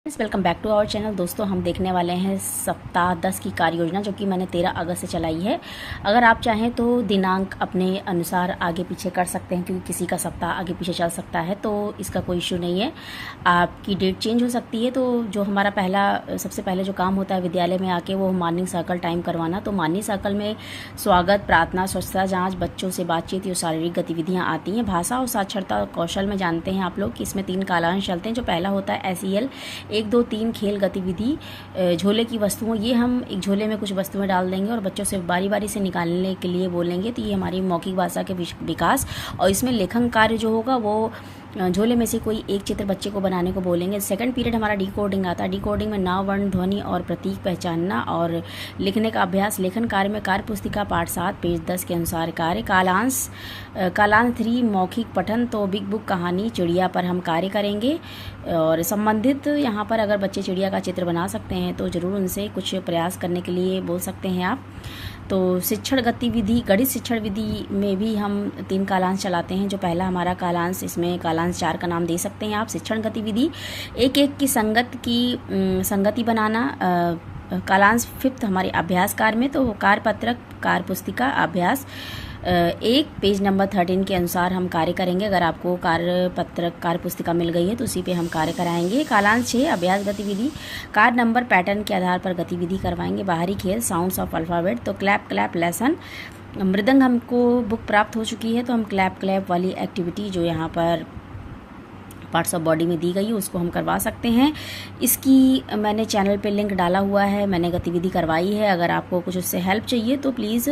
Welcome back to our channel. दोस्तों, हम देखने वाले हैं सप्ताह 10 की कार्य योजना, जो कि मैंने 13 अगस्त से चलाई है। अगर आप चाहें तो दिनांक अपने अनुसार आगे पीछे कर सकते हैं, क्योंकि किसी का सप्ताह आगे पीछे चल सकता है, तो इसका कोई इश्यू नहीं है। आपकी डेट चेंज हो सकती है। तो जो हमारा सबसे पहले जो काम होता है विद्यालय में आके, वो मॉर्निंग सर्कल टाइम करवाना। तो मॉर्निंग सर्कल में स्वागत, प्रार्थना, स्वच्छता जाँच, बच्चों से बातचीत, ये शारीरिक गतिविधियाँ आती हैं। भाषा और साक्षरता और कौशल में जानते हैं आप लोग कि इसमें 3 कालांश चलते हैं। जो पहला होता है SEL 1, 2, 3 खेल गतिविधि। झोले की वस्तुओं, ये हम एक झोले में कुछ वस्तुएं डाल देंगे और बच्चों से बारी बारी से निकालने के लिए बोलेंगे। तो ये हमारी मौखिक भाषा के विकास। और इसमें लेखन कार्य जो होगा वो झोले में से कोई एक चित्र बच्चे को बनाने को बोलेंगे। सेकंड पीरियड हमारा डिकोडिंग आता है। डिकोडिंग में नाम, वर्ण, ध्वनि और प्रतीक पहचानना और लिखने का अभ्यास। लेखन कार्य में कार्य पुस्तिका पाठ 7 पेज 10 के अनुसार कार्य। कालांश 3 मौखिक पठन। तो बिग बुक कहानी चिड़िया पर हम कार्य करेंगे और संबंधित यहाँ पर अगर बच्चे चिड़िया का चित्र बना सकते हैं तो ज़रूर उनसे कुछ प्रयास करने के लिए बोल सकते हैं आप। तो शिक्षण गतिविधि, गणित शिक्षण विधि में भी हम 3 कालांश चलाते हैं। जो पहला हमारा कालांश, इसमें कालांश 4 का नाम दे सकते हैं आप। शिक्षण गतिविधि 1-1 की संगति बनाना। कालांश 5th हमारे अभ्यास कार्य में, तो कार्य पत्रक, कार्य पुस्तिका, अभ्यास 1 पेज नंबर 13 के अनुसार हम कार्य करेंगे। अगर आपको कार्य पत्रक, कार्य पुस्तिका मिल गई है तो उसी पे हम कार्य कराएंगे। कालांश 6 अभ्यास गतिविधि, कार्ड नंबर पैटर्न के आधार पर गतिविधि करवाएंगे। बाहरी खेल, साउंड्स ऑफ अल्फ़ाबेट। तो क्लैप लेसन। मृदंग हमको बुक प्राप्त हो चुकी है, तो हम क्लैप वाली एक्टिविटी जो यहाँ पर पार्ट्स ऑफ बॉडी में दी गई है उसको हम करवा सकते हैं। इसकी मैंने चैनल पे लिंक डाला हुआ है, मैंने गतिविधि करवाई है। अगर आपको कुछ उससे हेल्प चाहिए तो प्लीज़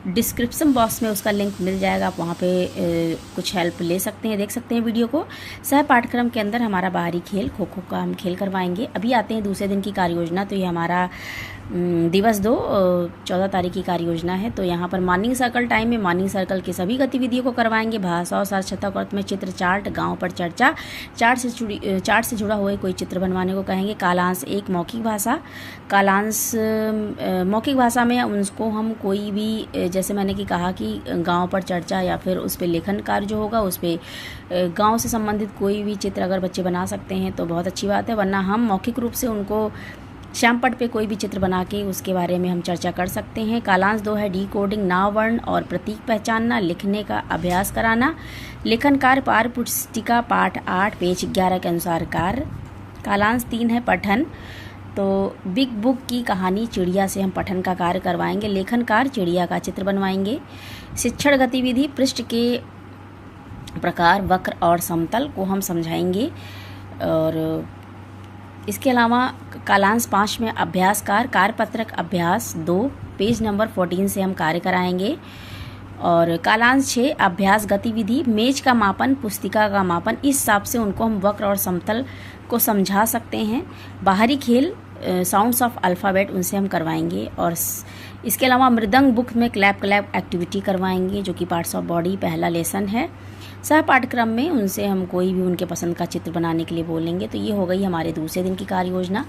डिस्क्रिप्शन बॉक्स में उसका लिंक मिल जाएगा, आप वहाँ पे कुछ हेल्प ले सकते हैं, देख सकते हैं वीडियो को। सह पाठ्यक्रम के अंदर हमारा बाहरी खेल, खो खो का हम खेल करवाएंगे। अभी आते हैं दूसरे दिन की कार्य योजना। तो ये हमारा दिवस 2 14 तारीख की कार्य योजना है। तो यहाँ पर मॉर्निंग सर्कल टाइम में मॉर्निंग सर्कल की सभी गतिविधियों को करवाएंगे। भाषा और साक्षरता को अर्थ में चित्र चार्ट, गांव पर चर्चा, चार्ट से जुड़ा हुआ कोई चित्र बनवाने को कहेंगे। कालांश 1 मौखिक भाषा। कालांश मौखिक भाषा में उनको हम कोई भी, जैसे मैंने कि कहा कि गांव पर चर्चा या फिर उस पर लेखन कार्य जो होगा उस पर गाँव से संबंधित कोई भी चित्र अगर बच्चे बना सकते हैं तो बहुत अच्छी बात है। वरना हम मौखिक रूप से उनको श्यामपट पे कोई भी चित्र बना के उसके बारे में हम चर्चा कर सकते हैं। कालांश 2 है डिकोडिंग, नाम, वर्ण और प्रतीक पहचानना, लिखने का अभ्यास कराना। लेखन कार्य पार पुस्तिका पाठ 8 पेज 11 के अनुसार कार्य। कालांश 3 है पठन। तो बिग बुक की कहानी चिड़िया से हम पठन का कार्य करवाएंगे। लेखन कार्य चिड़िया का चित्र बनवाएंगे। शिक्षण गतिविधि पृष्ठ के प्रकार, वक्र और समतल को हम समझाएंगे। और इसके अलावा कालांश 5 में अभ्यास कार्य पत्रक अभ्यास 2 पेज नंबर 14 से हम कार्य कराएंगे। और कालांश 6 अभ्यास गतिविधि, मेज का मापन, पुस्तिका का मापन, इस हिसाब से उनको हम वक्र और समतल को समझा सकते हैं। बाहरी खेल, साउंड्स ऑफ अल्फ़ाबेट, उनसे हम करवाएंगे। और इसके अलावा मृदंग बुक में क्लैप एक्टिविटी करवाएंगे, जो कि पार्ट्स ऑफ बॉडी पहला लेसन है। सह पाठ्यक्रम में उनसे हम कोई भी उनके पसंद का चित्र बनाने के लिए बोलेंगे। तो ये हो गई हमारे दूसरे दिन की कार्य योजना।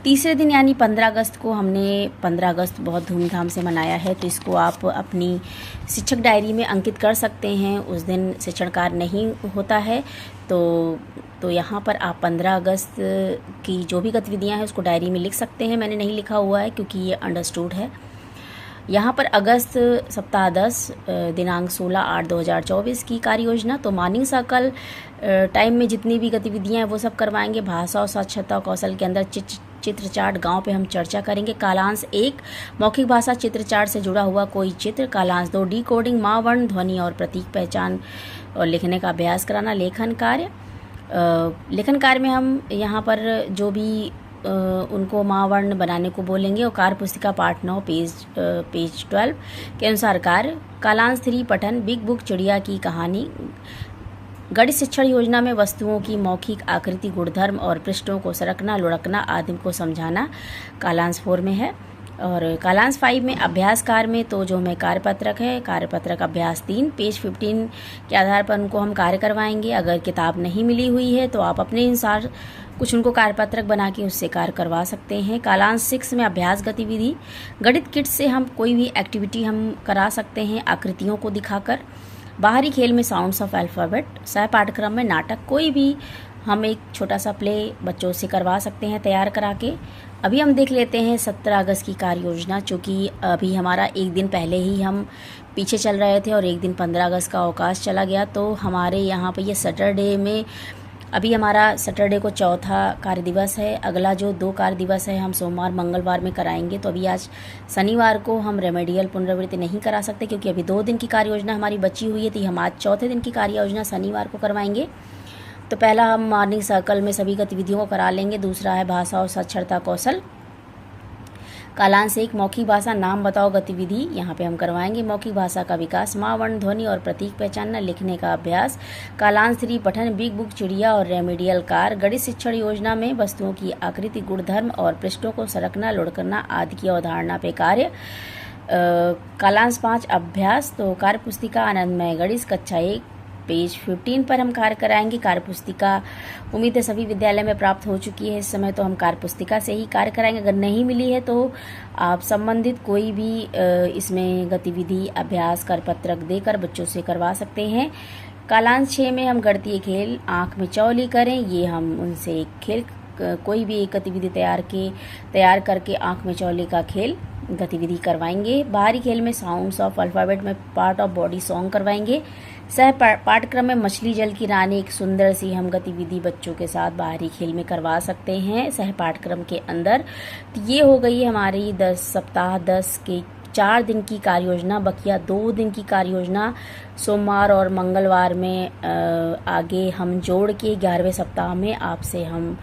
तीसरे दिन यानी 15 अगस्त को हमने 15 अगस्त बहुत धूमधाम से मनाया है। तो इसको आप अपनी शिक्षक डायरी में अंकित कर सकते हैं। उस दिन शिक्षण कार्य नहीं होता है, तो यहाँ पर आप 15 अगस्त की जो भी गतिविधियाँ हैं उसको डायरी में लिख सकते हैं। मैंने नहीं लिखा हुआ है क्योंकि ये अंडरस्टूड है। यहाँ पर अगस्त सप्ताह 10 दिनांक 16/8/2024 की कार्य योजना। तो मॉर्निंग सर्कल टाइम में जितनी भी गतिविधियाँ हैं वो सब करवाएंगे। भाषा और साक्षरता कौशल के अंदर चित्र चार्ट, गांव पे हम चर्चा करेंगे। कालांश 1 मौखिक भाषा, चित्र चार्ट से जुड़ा हुआ कोई चित्र। कालांश 2 डिकोडिंग, माँ, वर्ण, ध्वनि और प्रतीक पहचान और लिखने का अभ्यास कराना। लेखन कार्य में हम यहाँ पर जो भी उनको माँ, वर्ण बनाने को बोलेंगे। और कार्य पुस्तिका पाठ 9 पेज 12 के अनुसार कार्य। कालांश 3 पठन, बिग बुक चिड़िया की कहानी। गणित शिक्षण योजना में वस्तुओं की मौखिक आकृति, गुणधर्म और पृष्ठों को सरकना, लुढ़कना आदि को समझाना कालांश 4 में है। और कालांश 5 में अभ्यास कार्य में तो जो में कार्यपत्रक है, कार्यपत्रक अभ्यास 3 पेज 15 के आधार पर उनको हम कार्य करवाएंगे। अगर किताब नहीं मिली हुई है तो आप अपने अनुसार कुछ उनको कार्यपत्रक बना के उससे कार्य करवा सकते हैं। कालांश 6 में अभ्यास गतिविधि, गणित किट से हम कोई भी एक्टिविटी हम करा सकते हैं आकृतियों को दिखाकर। बाहरी खेल में साउंड्स ऑफ अल्फ़ाबेट। सह पाठ्यक्रम में नाटक, कोई भी हम एक छोटा सा प्ले बच्चों से करवा सकते हैं तैयार करा के। अभी हम देख लेते हैं 17 अगस्त की कार्य योजना, चूँकि अभी हमारा एक दिन पहले ही हम पीछे चल रहे थे और एक दिन 15 अगस्त का अवकाश चला गया। तो हमारे यहाँ पे ये सैटरडे में, अभी हमारा सैटरडे को चौथा कार्य दिवस है। अगला जो 2 कार्य दिवस है हम सोमवार मंगलवार में कराएंगे। तो अभी आज शनिवार को हम रेमेडियल पुनरावृत्ति नहीं करा सकते, क्योंकि अभी 2 दिन की कार्य योजना हमारी बची हुई है। तो हम आज चौथे दिन की कार्य योजना शनिवार को करवाएंगे। तो पहला हम मॉर्निंग सर्कल में सभी गतिविधियों को करा लेंगे। दूसरा है भाषा और साक्षरता कौशल। कालांश 1 मौखिक भाषा नाम बताओ गतिविधि, यहाँ पे हम करवाएंगे। मौखिक भाषा का विकास, माँ वर्ण ध्वनि और प्रतीक पहचानना, लिखने का अभ्यास। कालांश 3 पठन, बिग बुक, चिड़िया और रेमेडियल कार। गणित शिक्षण योजना में वस्तुओं की आकृति, गुणधर्म और पृष्ठों को सरकना, लुढ़कना आदि की अवधारणा पे कार्य। कालांश 5 अभ्यास, तो कार्य पुस्तिका आनंदमय गणित कक्षा 1 पेज 15 पर हम कार्य कराएंगे। कार्य पुस्तिका उम्मीद है सभी विद्यालय में प्राप्त हो चुकी है इस समय, तो हम कार्य पुस्तिका से ही कार्य कराएंगे। अगर नहीं मिली है तो आप संबंधित कोई भी इसमें गतिविधि, अभ्यास, करपत्रक देकर बच्चों से करवा सकते हैं। कालांश 6 में हम गणितीय खेल आँख में चौली करें, ये हम उनसे एक खेल, कोई भी एक गतिविधि तैयार करके आँख में चौली का खेल गतिविधि करवाएंगे। बाहरी खेल में साउंड्स ऑफ अल्फ़ाबेट में पार्ट ऑफ बॉडी सॉन्ग करवाएंगे। सह पाठ्यक्रम में मछली जल की रानी एक सुंदर सी हम गतिविधि बच्चों के साथ बाहरी खेल में करवा सकते हैं सह पाठ्यक्रम के अंदर। तो ये हो गई हमारी सप्ताह 10 के 4 दिन की कार्य योजना। बकिया 2 दिन की कार्य योजना सोमवार और मंगलवार में आगे हम जोड़ के 11वें सप्ताह में आपसे हम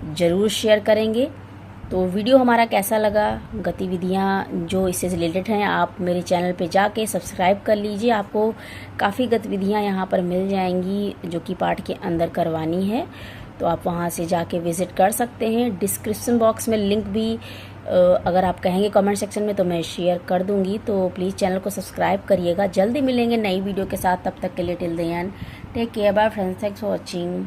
ज़रूर शेयर करेंगे। तो वीडियो हमारा कैसा लगा, गतिविधियाँ जो इससे रिलेटेड हैं, आप मेरे चैनल पे जाके सब्सक्राइब कर लीजिए। आपको काफ़ी गतिविधियाँ यहाँ पर मिल जाएंगी जो कि पाठ के अंदर करवानी है, तो आप वहाँ से जाके विज़िट कर सकते हैं। डिस्क्रिप्शन बॉक्स में लिंक भी अगर आप कहेंगे कमेंट सेक्शन में तो मैं शेयर कर दूँगी। तो प्लीज़ चैनल को सब्सक्राइब करिएगा। जल्दी मिलेंगे नई वीडियो के साथ, तब तक के लिए till the end take care, bye friends, thanks for watching.